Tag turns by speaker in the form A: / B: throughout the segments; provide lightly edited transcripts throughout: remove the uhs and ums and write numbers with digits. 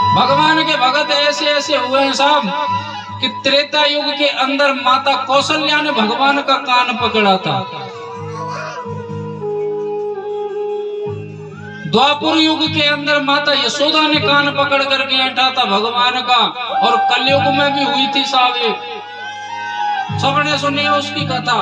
A: भगवान के भगत ऐसे ऐसे हुए हैं साहब कि त्रेता युग के अंदर माता कौशल्या ने भगवान का कान पकड़ा था। द्वापर युग के अंदर माता यशोदा ने कान पकड़ करके ऐंठा था भगवान का। और कलयुग में भी हुई थी साहब एक, सबने सुनी है उसकी कथा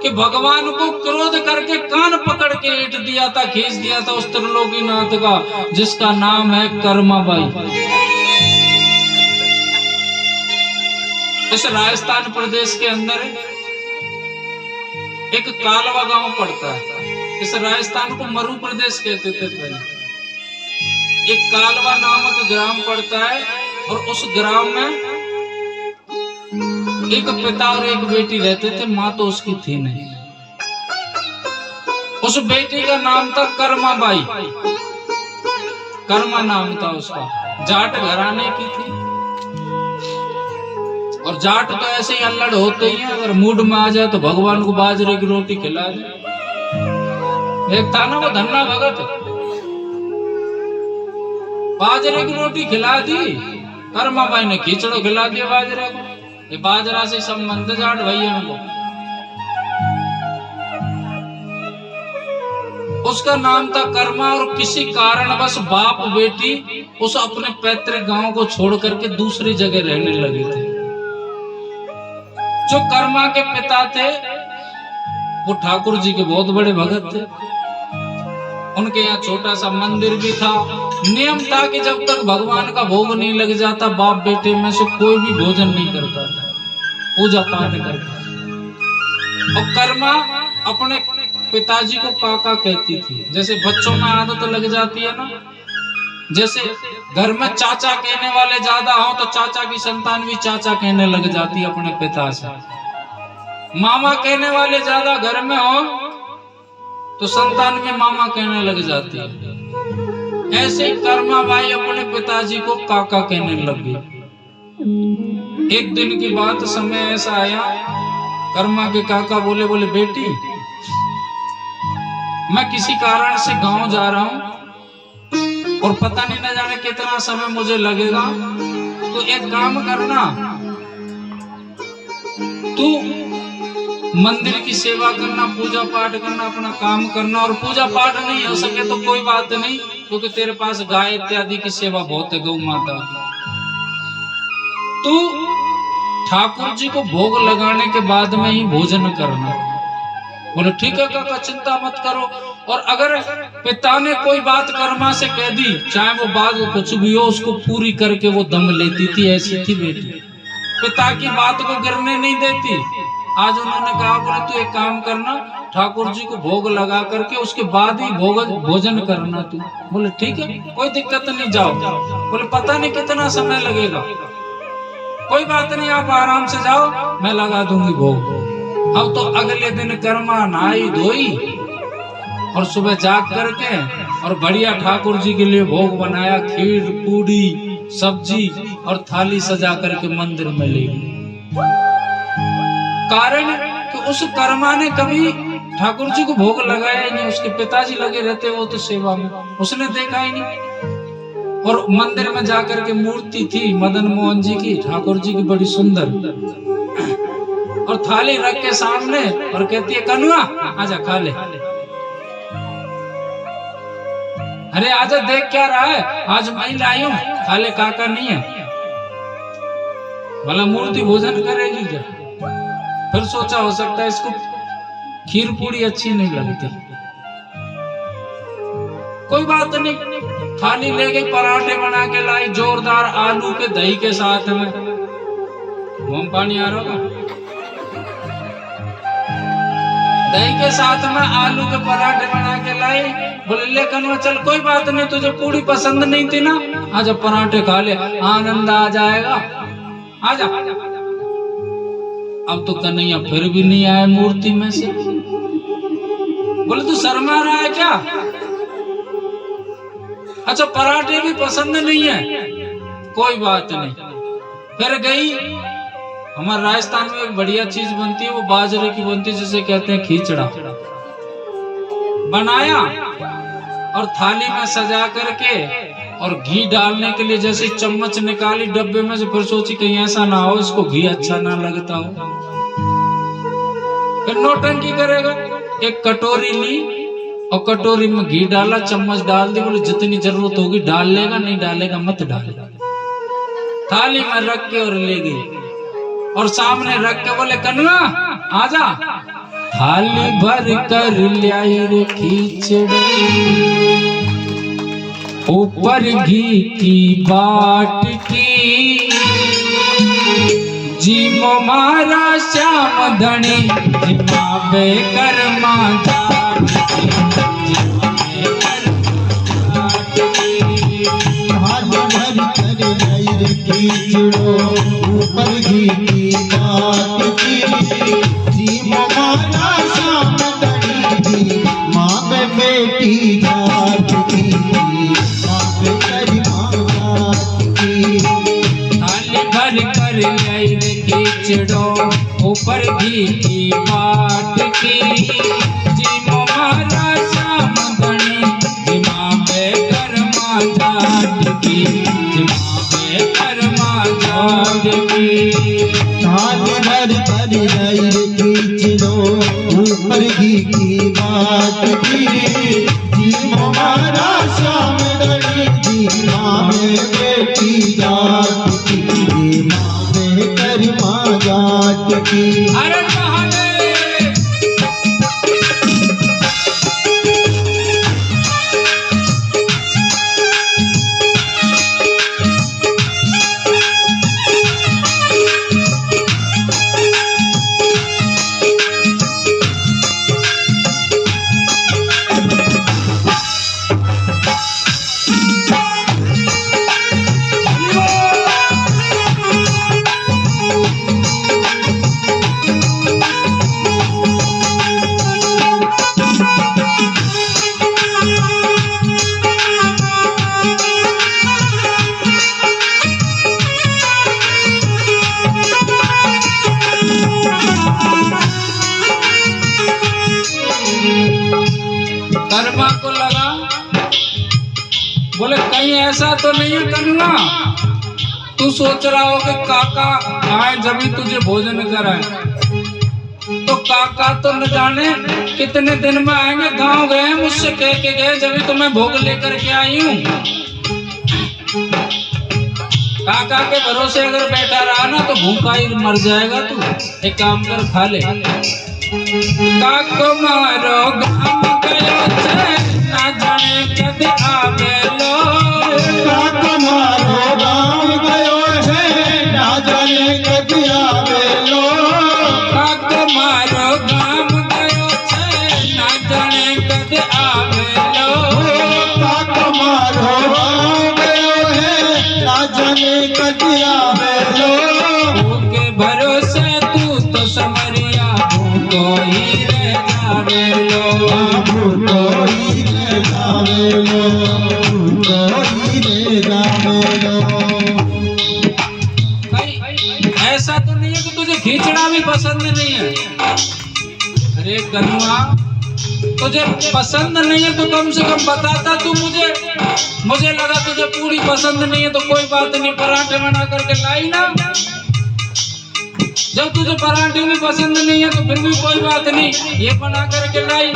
A: कि भगवान को क्रोध करके कान पकड़ के ऐंठ दिया था, खींच दिया था उस त्रिलोकीनाथ का, जिसका नाम है कर्माबाई। इस राजस्थान प्रदेश के अंदर एक कालवा गांव पड़ता है। इस राजस्थान को मरु प्रदेश कहते थे पहले। एक कालवा नामक ग्राम पड़ता है और उस ग्राम में एक पिता और एक बेटी रहते थे। माँ तो उसकी थी नहीं। उस बेटी का नाम था कर्माबाई, कर्मा नाम था उसका। जाट घराने की थी और जाट तो ऐसे ही अल्लड़ होते ही हैं, अगर मूड में आ जाए तो भगवान को बाजरे की रोटी खिला दे। एक था ना वो धन्ना भगत, बाजरे की रोटी खिला दी, कर्माबाई ने खिचड़ो खिला दिया बाजरे को। ये बाजरा से संबंध जाट भैया को। उसका नाम था कर्मा और किसी कारणवश बाप बेटी उस अपने पैतृक गांव को छोड़ करके दूसरी जगह रहने लगे थे। जो कर्मा के पिता थे वो ठाकुर जी के बहुत बड़े भगत थे। उनके यहाँ छोटा सा मंदिर भी था। नियम था कि जब तक भगवान का भोग नहीं लग जाता बाप बेटे में से कोई भी भोजन नहीं करता था, पूजा पाठ करता। और कर्मा अपने पिताजी को काका कहती थी। जैसे बच्चों में आदत लग जाती है ना, जैसे घर में चाचा कहने वाले ज्यादा हो तो चाचा की संतान भी चाचा कहने लग जाती है अपने पिता से। मामा कहने वाले ज्यादा घर में हो तो संतान भी मामा कहने लग जाती है। ऐसे ही कर्माबाई अपने पिताजी को काका कहने लगी। एक दिन की बात, समय ऐसा आया, कर्मा के काका बोले बेटी मैं किसी कारण से गांव जा रहा हूं और पता नहीं न जाने कितना समय मुझे लगेगा, तो एक काम करना, तू मंदिर की सेवा करना, पूजा पाठ करना, अपना काम करना। और पूजा पाठ नहीं हो सके तो कोई बात नहीं, क्योंकि तेरे पास गाय इत्यादि की सेवा बहुत है, गौ माता की। तू ठाकुर जी को भोग लगाने के बाद में ही भोजन करना। बोले ठीक है काका, चिंता मत करो। और अगर पिता ने कोई बात कर्मा से कह दी, चाहे वो बात कुछ भी हो, उसको पूरी करके वो दम लेती थी। ऐसी थी बेटी, पिता की बात को गिरने नहीं देती। आज उन्होंने कहा बोले तू एक काम करना, ठाकुर जी को भोग लगा करके उसके बाद ही भोजन करना तू। बोले ठीक है, कोई दिक्कत नहीं, जाओ। बोले पता नहीं कितना समय लगेगा, कोई बात नहीं, आप आराम से जाओ, मैं लगा दूंगी भोग। अब तो अगले दिन कर्मा नहाई धोई और सुबह जाग करके और बढ़िया ठाकुर जी के लिए भोग बनाया, खीर पूड़ी सब्जी और थाली सजा करके मंदिर में ले गई। कारण कि उस कर्मा ने कभी ठाकुर जी को भोग लगाया ही नहीं। उसके पिताजी लगे रहते वो तो सेवा में, उसने देखा ही नहीं। और मंदिर में जाकर के मूर्ति थी मदन मोहन जी की, ठाकुर जी की, बड़ी सुंदर, और थाली रख के सामने और कहती है कनुआ आजा खा ले। अरे आजा, देख क्या रहा है, आज मैं लाई हूं, खा ले, काका नहीं है। भला मूर्ति भोजन करेगी क्या? फिर सोचा हो सकता है इसको खीर पूड़ी अच्छी नहीं लगती। कोई बात नहीं, थाली ले गई, पराठे बना के लाई, जोरदार आलू के दही के साथ में। मुंह पानी आ रहा होगा। दही के साथ में आलू के पराठे बना के लाई। बोले ले कन्वा चल, कोई बात नहीं, तुझे पूड़ी पसंद नहीं थी ना, आजा पराठे खा ले, आनंद आ जाएगा, आजा। अब तो कन्हैया फिर भी नहीं आया मूर्ति में से। बोले तू शर्मा रहा है क्या? अच्छा पराठे भी पसंद नहीं है, कोई बात नहीं। फिर गई, हमारे राजस्थान में एक बढ़िया चीज बनती है, वो बाजरे की बनती है, जिसे कहते हैं खिचड़ा। बनाया और थाली में सजा करके और घी डालने के लिए जैसे चम्मच निकाली डब्बे में से, फिर सोची कहीं ऐसा ना हो इसको घी अच्छा ना लगता हो, फिर नौटंकी करेगा। एक कटोरी ली और कटोरी में घी डाला, चम्मच डाल दी, बोले जितनी जरूरत होगी डाल लेगा, नहीं डालेगा मत डालेगा। थाली में रख के और ले गई और सामने रख के बोले कन्हैया आजा। थाली भर कर लाई रे खिचड़ी, ऊपर घी की बाटकी, जीमो मारा श्याम धनी, जिमावे कर्मा जाटकी, जिमावे कर्मा जाटकी।
B: थाली भर कर लाई रे खिचड़ो, ऊपर घी की बाटकी, जीमो मारा श्याम धनी, माँ पे बेटी जाटकी, माँ पे कर्मा जाटकी।
A: थाली भर कर लाई रे खिचड़ो, ऊपर घी की बाटकी, जीमो मारा श्याम धनी, जिमावे कर्मा जाटकी, जिमावे कर्मा जाटकी।
B: थाली भर कर लाई रे खिचड़ो, ऊपर घी की बाटकी, जीमो मारा श्याम धनी, माँ में बेटी जाटकी, माँ में कर्मा जाटकी।
A: अरे महादेव कर्मा को लगा, बोले कहीं ऐसा तो नहीं है कन्हैया, तू सोच रहा हो कि काका आए जब ही तुझे भोजन कराए, तो काका तो न जाने कितने दिन में आएंगे, गांव गए मुझसे कह के गए जब ही तो मैं भोग लेकर के आई हूँ। काका के भरोसे अगर बैठा रहा ना तो भूखा ही मर जाएगा तू, एक काम कर खा ले। काको मारो गाम गयो छे, ना जाने कद आवेलो,
B: काको मारो गाम गयो है, ना जाने कद आवेलो,
A: काको मारो गाम गयो छे, ना जाने कद आवेलो,
B: काको मारो गाम गयो है, ना जाने कद आवेलो।
A: के भरोसे तू तो समरिया भूखो ही रह जावेलो,
B: भूतो ही रे जावेलो, भूतो ही रे जावेलो।
A: भाई ऐसा तो नहीं है कि तुझे खिचड़ा भी पसंद नहीं है। अरे कन्हैया तुझे पसंद नहीं है तो कम से कम बताता तू मुझे, मुझे लगा तुझे पूरी पसंद नहीं है तो कोई बात नहीं, पराठे बना करके लाई ना। जब तुझे पराठे भी पसंद नहीं है तो फिर भी कोई बात नहीं, ये बना करके लाई।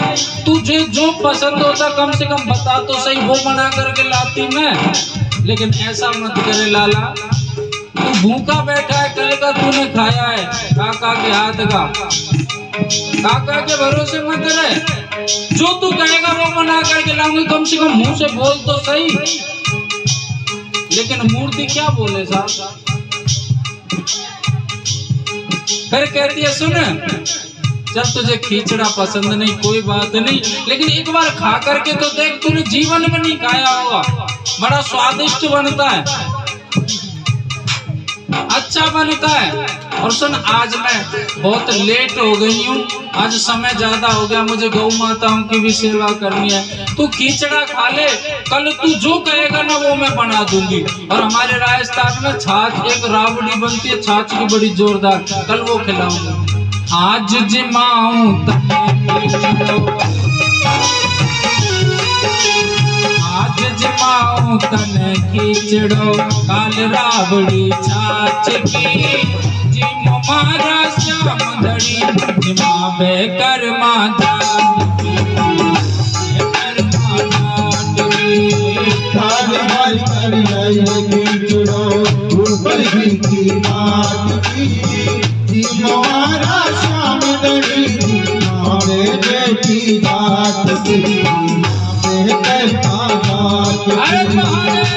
A: तुझे जो पसंद होता कम से कम बता तो सही, वो बना करके लाती मैं। लेकिन ऐसा मत करे लाला, तू भूखा बैठा है, कल का तूने खाया है काका के हाथ का, काका के भरोसे मत रहे, जो तू कहेगा वो बना करके लाऊंगी, कम से कम मुंह से बोल तो सही। लेकिन मूर्ति क्या बोले साहब। फिर कहती है सुन, जब तुझे खिचड़ा पसंद नहीं कोई बात नहीं, लेकिन एक बार खा करके तो देख, तूने जीवन में नहीं खाया होगा, बड़ा स्वादिष्ट बनता है, अच्छा बनता है। और सुन आज मैं बहुत लेट हो गई हूँ, आज समय ज्यादा हो गया, मुझे गौ माताओं की भी सेवा करनी है। तू खिचड़ा खा ले, कल तू जो कहेगा ना वो मैं बना दूंगी। और हमारे राजस्थान में छाछ एक रावड़ी बनती है, छाछ की बड़ी जोरदार, कल वो खिलाऊंगा। आज जिमाऊं आज आजमाऊं तन खींचड़ो काल रावड़ी छाछ की जिम मारा श्याम धड़ी जिमा बेकर मादान की बेकर मादान की
B: काल मारी कर लई जुड़ो ऊपर की बात की हमारा श्याम दड़ी हमारे बेटी बात की बेकर बात
A: अरे
B: की
A: महाराज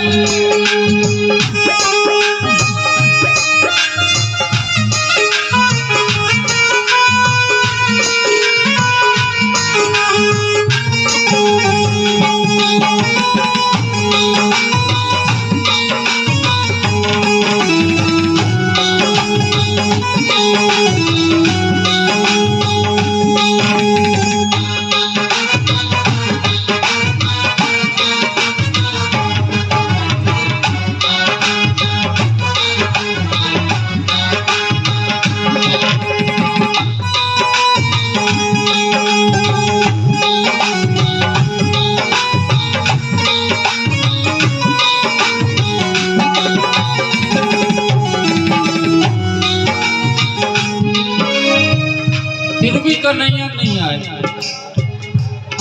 A: फिर भी कन्हैया नहीं आया।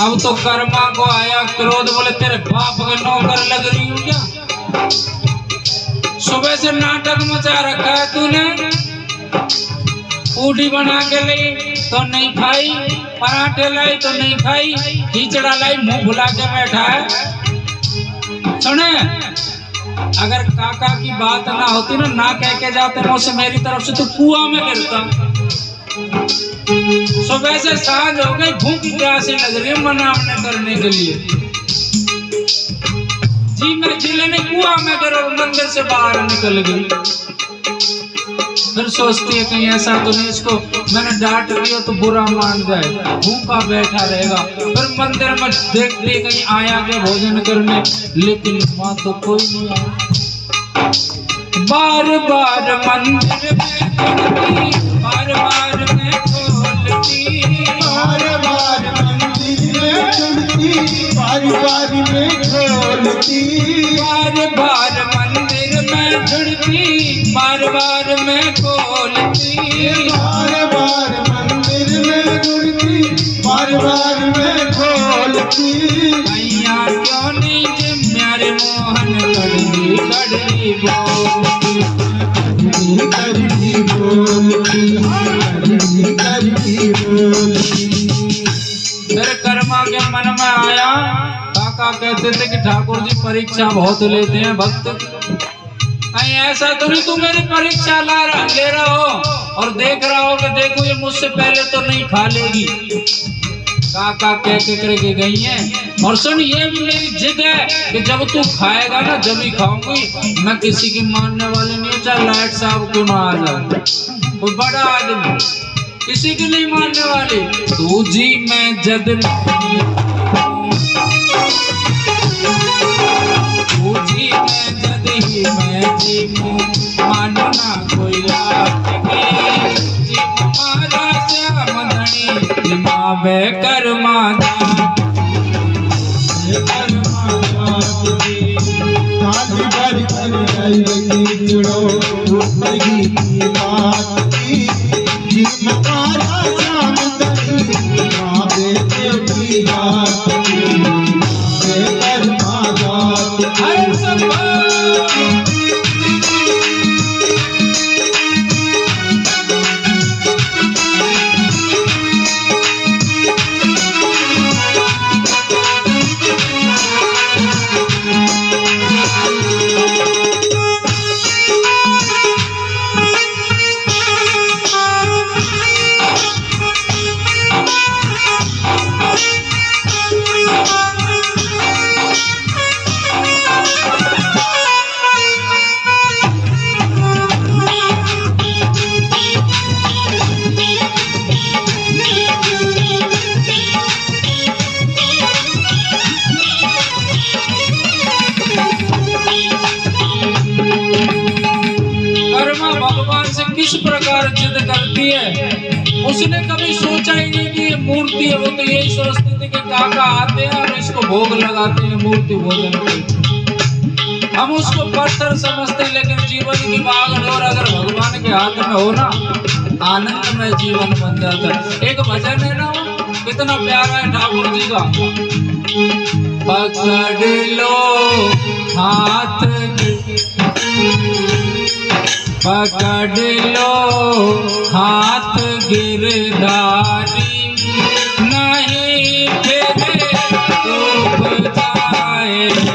A: अब तो कर्मा को आया क्रोध, बोले तेरे बाप के नौकर लग रही हूँ क्या? सुबह से नाटक मचा रखा है तूने, पूड़ी बना के लाई तो नहीं खाई, पराठे लाई तो नहीं खाई, खिचड़ा लाई मुंह भुला के बैठा है। सुने, अगर काका की बात ना होती ना कह के जाते मुझसे मेरी तरफ से, तो कुआं में गिरता। सुबह से सांझ हो गई, भूख प्यासी लग रही है मनाने करने के लिए। जी मैं जिले कुआं में गिरा, मंदिर से बाहर निकल गई। फिर सोचती है कहीं ऐसा तो नहीं इसको मैंने डांट दिया तो बुरा मान जाए, भूखा बैठा रहेगा। फिर मंदिर में देखती कहीं आया के भोजन करने, लेकिन वहां तो कोई नहीं आया। बार बार मंदिर में खोलती, बार बार में खोलती,
B: बार बार मंदिर में चढ़ती, बार बार में खोलती,
A: बार बार मंदिर में झुड़ती, बार बार में खोलती,
B: बार बार मंदिर में जुड़ती, बार बार में खोलती।
A: मैया क्यों नहीं प्यारे मोहन कड़वी कड़वी बोलती,
B: करती बोलती, करती बोलती।
A: मेरे कर्मा के मन में आया, काका कहते थे कि ठाकुर जी परीक्षा बहुत लेते हैं भक्त। नहीं ऐसा तो नहीं तू मेरी परीक्षा ले रहा हो और देख रहा हो कि देखो ये मुझसे पहले तो नहीं खा लेगी। काका कह के करके गई है। और सुन, ये भी मेरी जिद है कि जब तू खाएगा ना जब ही खाऊंगी। मैं किसी की मानने वाली नहीं हूँ, चाहे लाइट साहब क्यों ना आ जाए, कोई बड़ा आदमी, किसी की नहीं मानने वाली। तू जी मैं जद नहीं, तू जी मैं जद ही मैं जी मानो ना कोई लाट की, जी मारा श्याम धनी माँ बेकर माता हर सब किस प्रकार जिद करती है उसने कभी सोचा ही नहीं कि ये मूर्ति है। वो तो यही सोचती थी कि काका आते हैं और इसको भोग लगाते हैं मूर्ति भोजन के। हम उसको पत्थर समझते, लेकिन जीवन की भागदौड़ अगर भगवान के हाथ में हो ना, आनंदमय जीवन बन जाता है। एक भजन है ना, कितना प्यारा है ठाकुर जी का, पकड़ लो हाथ, पकड़ लो हाथ गिरधारी, नहीं फिर डूब जाएंगे।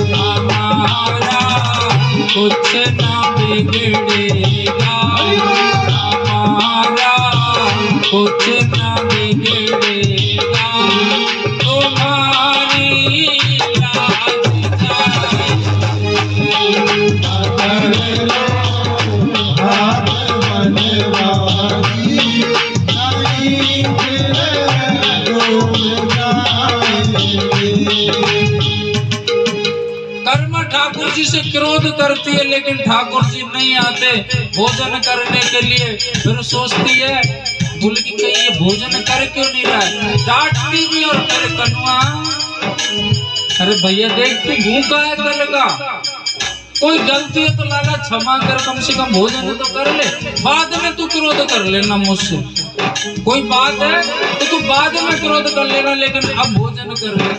A: हमारा कुछ ना बिगड़ेगा, हमारा कुछ ना बिगड़ेगा, तुम्हारी लाज जाए। कर्म ठाकुर जी से क्रोध करती है, लेकिन ठाकुर जी नहीं आते भोजन करने के लिए। फिर सोचती है भूल की कहीं ये भोजन कर क्यों नहीं रहा है, डांटती भी। और फिर कनुआ, अरे भैया देख तू भूखा है कल का, कोई गलती है तो लाला क्षमा कर, कम से कम भोजन तो कर ले, बाद में तू क्रोध कर लेना मुझसे। कोई बात है तो तू बाद में क्रोध कर लेना, लेकिन अब भोजन कर ले।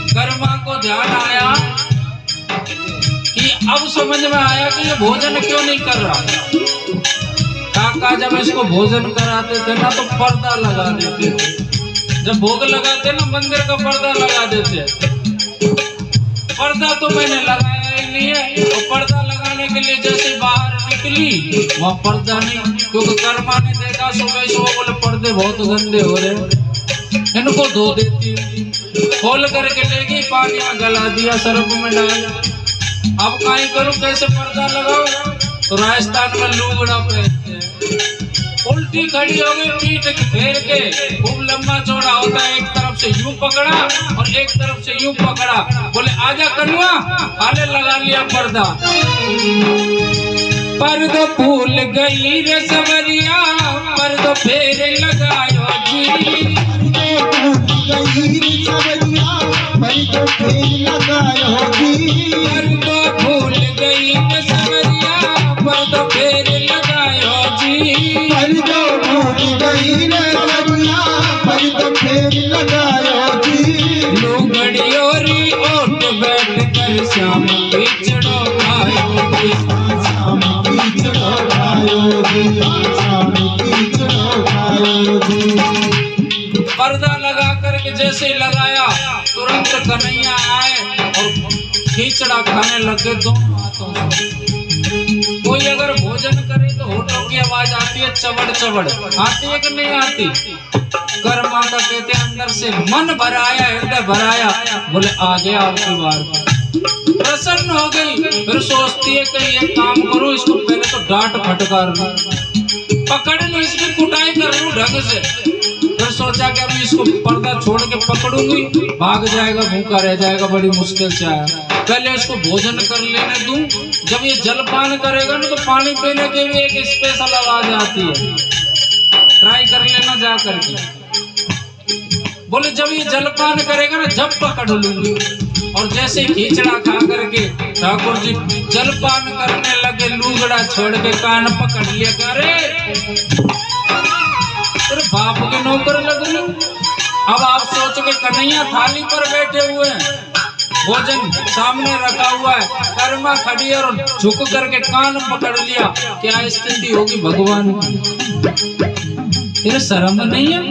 A: कर्मा को ध्यान आया कि अब समझ में आया कि ये भोजन क्यों नहीं कर रहा। काका जब इसको भोजन कराते थे ना तो पर्दा लगा देते थे। जब भोग लगाते ना मंदिर का पर्दा लगा देते। पर्दा तो मैंने लगाया ही नहीं है, और पर्दा लगाने के लिए जैसे बाहर निकली वहाँ पर्दा नहीं, क्योंकि कर्मा ने देखा सुबह सुबह, बोले पर्दे बहुत गंदे हो रहे, इनको धो देती। खोल करके ले गई, पानी में गला दिया, सर्फ में डाला। अब काई करूं, कैसे पर्दा लगाओ? तो राजस्थान में लुगड़ा पहनते हैं। उल्टी खड़ी हो गई, पीठ फेर के, खूब लंबा चौड़ा होता है, एक तरफ से यूं पकड़ा और एक तरफ से यूं पकड़ा, बोले आजा कनुआ, आले लगा लिया पर्दा। पर्दा फूल गई रे सवरिया, पर्दा फेर लगायो जी, पर्दा फूल गई रे सवरिया, पर्दा फेर लगायो जी, पर्दा फूल गई रे सवरिया, पर्दा फेर लगायो जी। लुगड़ी ओरी ओट बैठ कर श्याम पिछड़ो खायो जी, श्याम पिछड़ो खायो जी, श्याम पिछड़ो खायो जी। पर्दा लगा करके जैसे लगाया, तुरंत कन्हैया आए और खींचड़ा खाने लगे दोनों हाथों से। कोई अगर भोजन करे तो होठों की आवाज आती है चबड़ चबड़, आती है कि नहीं आती? कर्मा का कहते अंदर से मन भराया, हृदय भराया, बोले आ गया आपकी बार, प्रसन्न हो गई। फिर सोचती है कि ये काम करूं, इसको पहले तो डांट फटकार लूं, पकड़ लूं, इसकी कुटाई कर लूं ढंग से। फिर सोचा कि अभी इसको पर्दा छोड़ के पकड़ूंगी, भाग जाएगा, भूखा रह जाएगा, बड़ी मुश्किल से आया। पहले इसको भोजन कर लेने दूं, जब ये जलपान करेगा ना तो पानी पीने के लिए एक स्पेशल आवाज आती है, ट्राई कर लेना जा करके। बोले जब ये जलपान करेगा ना जब पकड़ लूंगी। और जैसे खींचड़ा खा करके ठाकुर जी जलपान करने लगे, लूगड़ा छोड़ के कान पकड़ लिया, करे तेरे बाप के नौकर लग लूं। अब आप सोचो कि कन्हैया थाली पर बैठे हुए हैं, भोजन सामने रखा हुआ है, कर्मा खड़ी और झुक करके कान पकड़ लिया, क्या स्थिति होगी भगवान की? तेरे शर्म नहीं है?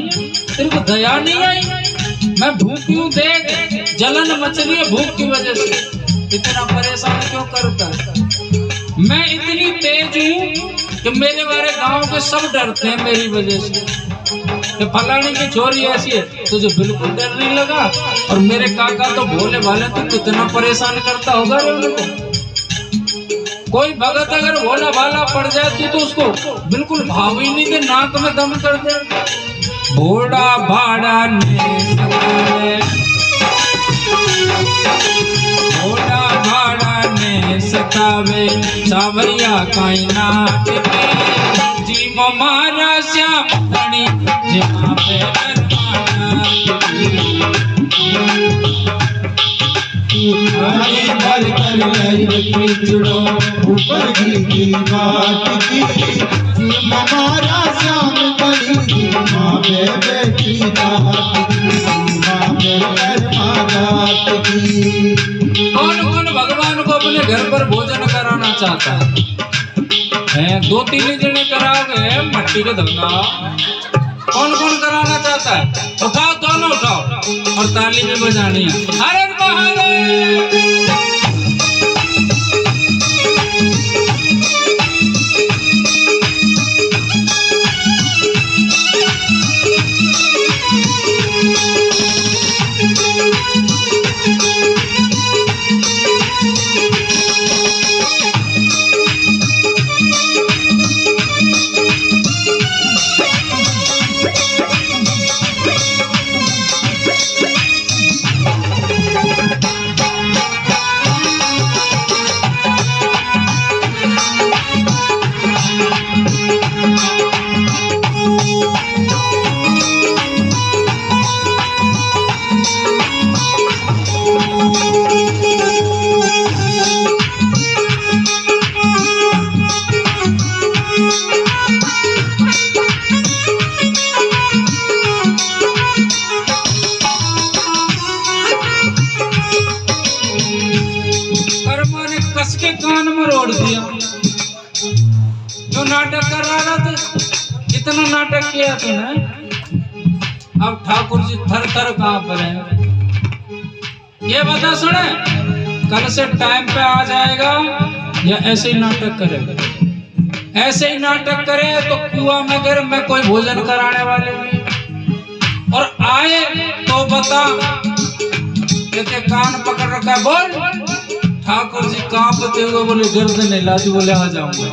A: तेरे को दया नहीं आई? मैं भूखी हूँ, देख जलन मच रही है भूख की वजह से, इतना परेशान क्यों करता? मैं इतनी तेज हूँ कि मेरे बारे गांव के सब डरते हैं मेरी वजह से। कि फलाने की छोरी ऐसी है, तुझे बिल्कुल डर नहीं लगा? और मेरे काका तो भोले भाले, तो कितना परेशान करता होगा रे उनको। कोई भगत अगर भोला भाला पड़ जाए तो उसको बिल्कुल भाव ही नहीं दे, नाक में दम कर दे। घोड़ा भाड़ा ने सतावे, घोड़ा भाड़ा ने सतावे, सावरिया काई नाट के जी मारा श्याम धनी जहाँ पे
B: आए भर कर लई पिछड़ो ऊपर की बात की हमारा श्याम बड़ी माँ में बैठी रात की माँ में रात की।
A: कौन कौन भगवान को अपने घर पर भोजन कराना चाहता है? दो तीन जने कराओगे मट्टी के धंधा। कौन कौन कराना चाहता है? उठाओ, दोनों उठाओ और ताली भी बजानी है। हर हर महादेव। के कान में रोड़ दिया। जो नाटक कर रहा था, इतना नाटक किया तूने, अब ठाकुर जी थर थर कहां पर है? ये बता, सुने, कल से टाइम पे आ जाएगा या ऐसे ही नाटक करेगा? ऐसे ही नाटक करे तो कुआं में गिर, मैं कोई भोजन कराने वाले नहीं। और आए तो बता, कहते कान पकड़ रखा है, बोल। ठाकुर जी कांपते हुए बोले, गर्दन हिला दी, बोले आ जाऊंगा।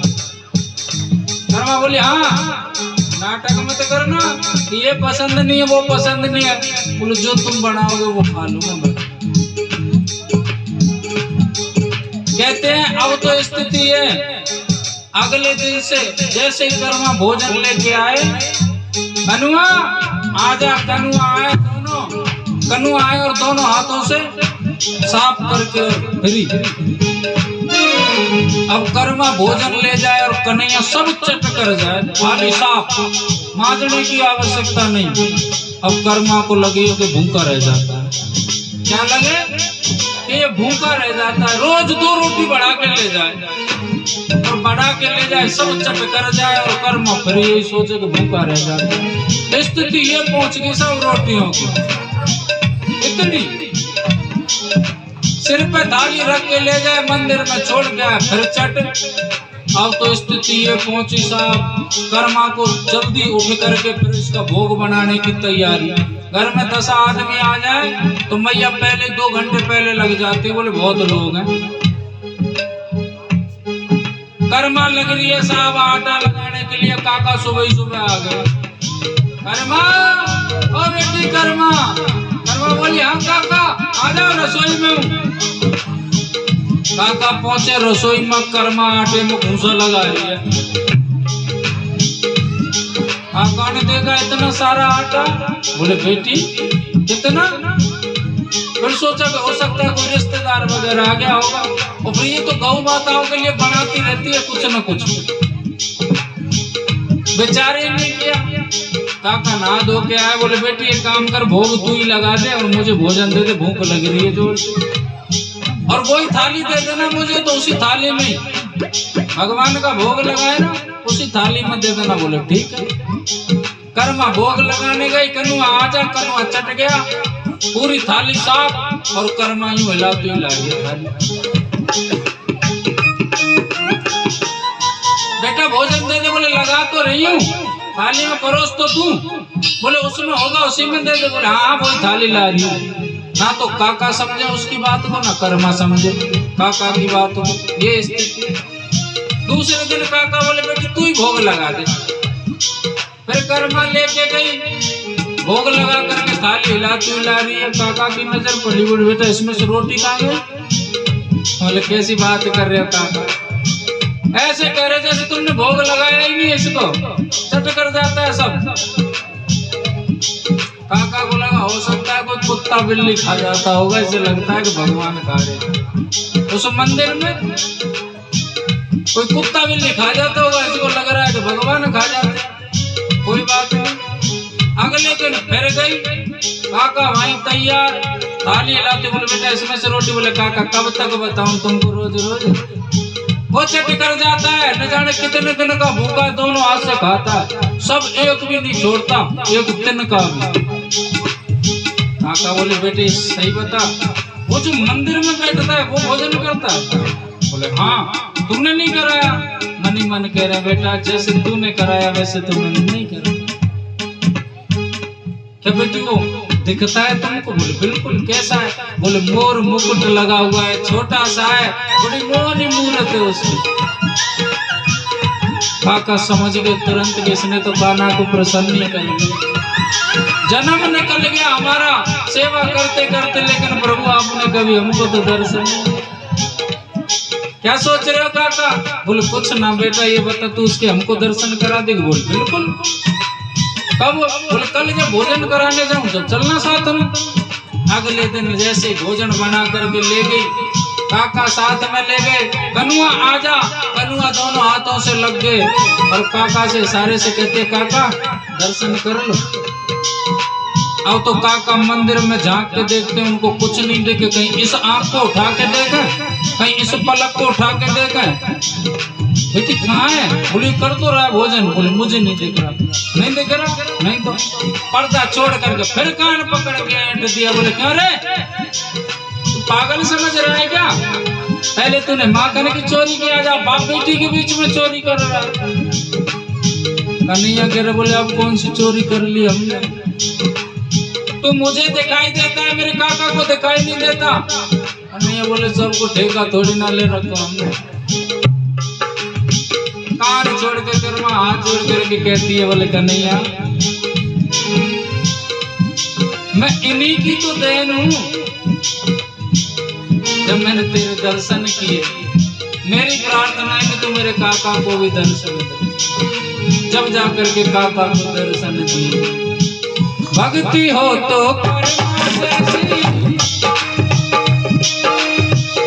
A: कर्मा बोले हाँ, नाटक में तो करना, ये पसंद नहीं है, वो पसंद नहीं है। बोले जो तुम बनाओगे वो खा लूंगा मैं। कहते हैं अब तो स्थिति है, अगले दिन से जैसे ही कर्मा भोजन लेके आए, कनुआ आजा, कनुआ आए, दोनों कनुआ आए और दोनों हाथों से साफ करके फिरी। अब कर्मा भोजन ले जाए और कन्हैया सब चट कर जाए, खाली साफ, मांजने की आवश्यकता नहीं। अब कर्मा को लगे कि भूखा रह जाता है। क्या लगे कि ये भूखा रह जाता है, रोज 2 रोटी बढ़ा के ले जाए और बढ़ा के ले जाए, सब चट कर जाए और कर्मा फिर यही सोचे कि भूखा रह जाता है। स्थिति ये पहुंच गई सब रोटियों की, इतनी सिर पे थाली रख के ले जाए, मंदिर में छोड़ गया, फिर चट। अब तो स्थिति ये पहुंची साहब, कर्मा को जल्दी उठ करके फिर इसका भोग बनाने की तैयारी। घर में 10 आदमी आ जाए तो मैया पहले 2 घंटे पहले लग जाती, बोले बहुत लोग हैं। कर्मा लग रही है साहब आटा लगाने के लिए, काका सुबह ही सुबह आ गए। कर्मा, ओ बेटी कर्मा। कर्मा बोली हाँ काका आ जाओ, रसोई में हूँ। काका पहुंचे रसोई में, कर्मा आटे में घूसा लगा रही है। काका ने देखा इतना सारा आटा, बोले बेटी कितना? फिर सोचा कि हो सकता है कोई रिश्तेदार वगैरह आ गया होगा, और फिर ये तो गौ माताओं के लिए बनाती रहती है कुछ न कुछ। बेचारे ने किया, काका नहा धो के आए, बोले बेटी एक काम कर, भोग तू ही लगा दे और मुझे भोजन दे दे, भूख लग रही है जोर से। और वही थाली दे देना मुझे, तो उसी थाली में भगवान का भोग लगाए ना, उसी थाली में दे देना। बोले ठीक है। कर्मा भोग लगाने गई, कनुआ आजा, कनुआ चट गया, पूरी थाली साफ, और कर्मा यूं हिलाती हिलाती थाली। बेटा भोजन दे दे, बोले लगा तो रही हूँ, थाली में परोस तो तू। बोले उसमें होगा, उसी में दे दे। बोले हाँ वही थाली ला रही हूँ। ना तो काका समझे उसकी बात को, ना कर्मा समझे काका की बात को, ये स्थिति। दूसरे दिन काका बोले बेटी तू ही भोग लगा दे। फिर कर्मा लेके गई, भोग लगा करके थाली हिला रही है। काका की नजर पड़ी, बोले बेटा इसमें से रोटी कहाँ गई? बोले कैसी बात कर रहे हो काका, ऐसे कह रहे जैसे तुमने भोग लगाया ही नहीं, इसको चट कर जाता है सब। काका को लगा हो सकता है कोई कुत्ता बिल्ली खा जाता होगा, इसे लगता है कि भगवान खा रहे। उस मंदिर में कोई कुत्ता बिल्ली खा जाता होगा, इसको लग रहा है कि भगवान खा जाते। कोई बात नहीं। अगले दिन फिर गई, काका वहीं तैयार, थाली हिलाते, बोले बेटा इसमें से रोटी। बोले काका कब तक बताऊं तुमको, रोज रोज वो चट कर जाता है। न जाने कितने दिन का भूखा, दोनों हाथ से खाता है, सब एक भी नहीं छोड़ता, एक दिन का भी। काका बोले बेटे सही बता, वो जो मंदिर में बैठता है वो भोजन करता है? बोले हाँ। तुमने नहीं कराया? मन ही मन कह रहा बेटा जैसे तूने कराया वैसे तो मैंने नहीं कराया। क्या बेटी वो दिखता है तुमको? बोले बिल्कुल। कैसा है? बोले मोर मुकुट लगा हुआ है, छोटा सा है, बड़ी मोहनी मूरत है उसकी। काका समझ गए तुरंत कि इसने तो कान्हा को प्रसन्न ही कर लिया। जन्म निकल गया हमारा सेवा करते करते, लेकिन प्रभु आपने कभी हमको तो दर्शन नहीं। क्या सोच रहे हो काका? बोले कुछ ना बेटा, ये बता तू उसके हमको दर्शन करा देगी? बोल बिल्कुल। कब? बोले कल जब भोजन कराने जाऊं जब चलना साथ में। अगले दिन जैसे भोजन बना करके ले गई, काका साथ में ले गए। कनुआ आजा, कनुआ दोनों हाथों से लग गए और काका से इशारे से कहते काका दर्शन कर लो। अब तो काका मंदिर में झांक के देखते हैं, उनको कुछ नहीं देखे। कहीं इस आंख को उठा के देखा, कहीं इस पलक को उठा के देखा। बेटी कहाँ है? बोली कर तो रहा है भोजन। बोले मुझे नहीं दिख रहा। नहीं दिख रहा? नहीं तो पर्दा छोड़ करके फिर कान पकड़ के ऐंठ दिया। बोले क्यों रे, तू पागल समझ रहा है क्या? पहले तूने माँ कहने की चोरी किया, जा बाप बेटी के बीच में चोरी कर रहा है। कन्हैया कह रहे, बोले अब कौन सी चोरी कर ली हमने? तो मुझे दिखाई देता है, मेरे काका को दिखाई नहीं देता। कन्हैया बोले सबको ठेका थोड़ी ना ले रखा हमने। कान छोड़ के कर्मा हाथ जोड़ करके कहती है, बोले कन्हैया मैं इन्हीं की तो देन हूं, जब मैंने तेरे दर्शन किए। मेरी प्रार्थना है कि तू मेरे काका को भी दर्शन दे। जब जाकर के काका को दर्शन दिए, भक्ति हो तो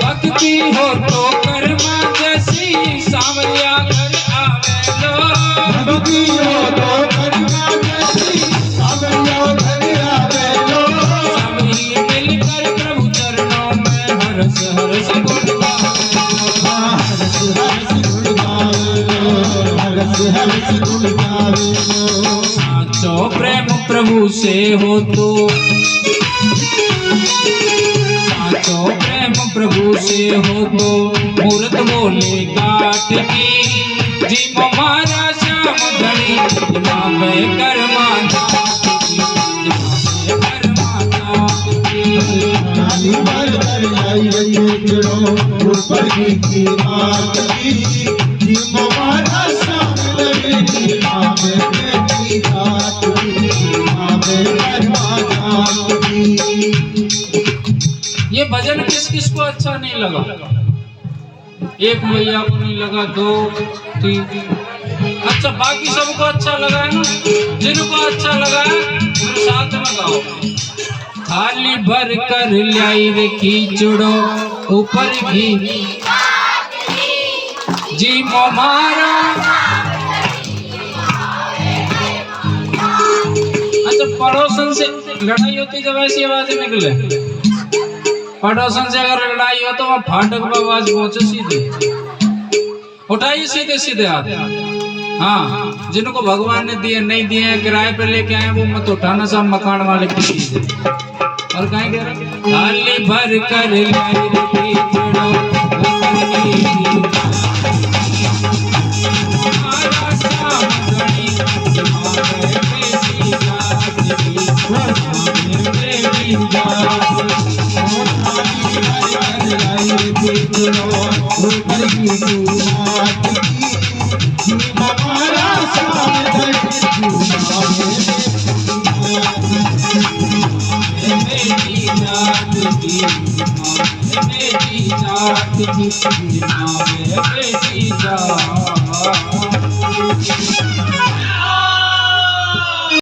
A: भक्ति हो तो कर्मा जैसी, सावरिया घर आवे लो।
B: भक्ति हो तो कर्मा जैसी, सावरिया घर आवे लो।
A: सावरी मिलकर प्रभु चरणों में हरस हरस गुण गावे।
B: हरस हरस गुण गावे लो, हरस हरस गुण गावे लो।
A: साचो प्रेम प्रभु से हो तो, साचो प्रेम प्रभु से हो तो, मूर्त बोले गाठ की। जी हमारा श्याम धनी, जिमावे कर्मा जात की, जिमावे कर्मा जात की।
B: नानी भर कर लाई रखे जड़ो, ऊपर की बात की। जी हमारा श्याम धनी, जिमावे की बात की, जिमावे कर्मा जात की।
A: ये भजन किस किस को अच्छा नहीं लगा? एक भैया को नहीं लगा, दो तीन, अच्छा बाकी सबको अच्छा लगा है ना? जिनको अच्छा लगा है मेरे साथ में गाओ। थाली भर कर लाई रे खींचड़ो, ऊपर घी जी मोमारा। अच्छा पड़ोसन से लड़ाई होती जब ऐसी आवाजें निकले, पड़ोसन से अगर लड़ाई हो तो वहाँ फाटक में आवाज पहुंचे सीधे, उठाइए सीधे सीधे हाथ। हाँ जिनको भगवान ने दिए नहीं दिए हैं, किराए पे लेके आए वो मत उठाना, सब मकान वाले की चीज है। और कहीं कह रहे थाली भर कर लाई रे खींचड़ो,
B: हमारा साथ
A: जात की माँ बेटी जात